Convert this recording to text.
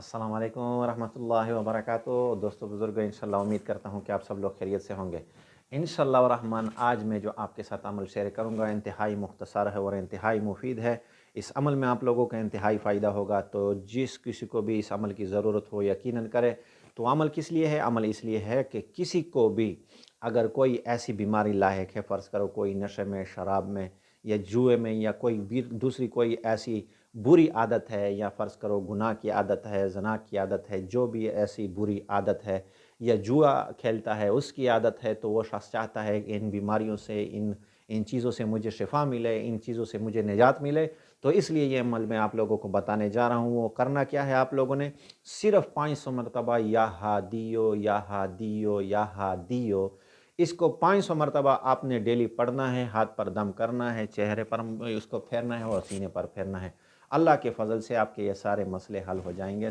अस्सलाम वालेकुम रहमतुल्लाहि व बरकातुहू। दोस्तों बुज़ुर्ग, इंशाल्लाह उम्मीद करता हूँ कि आप सब लोग खैरियत से होंगे। इंशाल्लाह रहमान आज मैं जो आपके साथ अमल शेयर करूँगा इंतहाई मुख्तसर है और इंतहाई मुफीद है। इस अमल में आप लोगों का इंतहाई फ़ायदा होगा, तो जिस किसी को भी इस अमल की ज़रूरत हो यकीनन करे। तो अमल किस लिए है? अमल इसलिए है कि किसी को भी अगर कोई ऐसी बीमारी लायक है, फ़र्ज़ करो कोई नशे में, शराब में या जुए में या कोई भी दूसरी कोई ऐसी बुरी आदत है, या फ़र्ज़ करो गुनाह की आदत है, ज़ना की आदत है, जो भी ऐसी बुरी आदत है या जुआ खेलता है उसकी आदत है, तो वो शख़्स चाहता है कि इन बीमारियों से, इन इन चीज़ों से मुझे शिफ़ा मिले, इन चीज़ों से मुझे निजात मिले। तो इसलिए ये अमल मैं आप लोगों को बताने जा रहा हूँ। वो करना क्या है, आप लोगों ने सिर्फ़ 500 मरतबा या हादियो या हादियो या हादियो, इसको 500 मरतबा आपने डेली पढ़ना है। हाथ पर दम करना है, चेहरे पर उसको फेरना है और सीने पर फेरना है। अल्लाह के फ़ज़ल से आपके ये सारे मसले हल हो जाएँगे।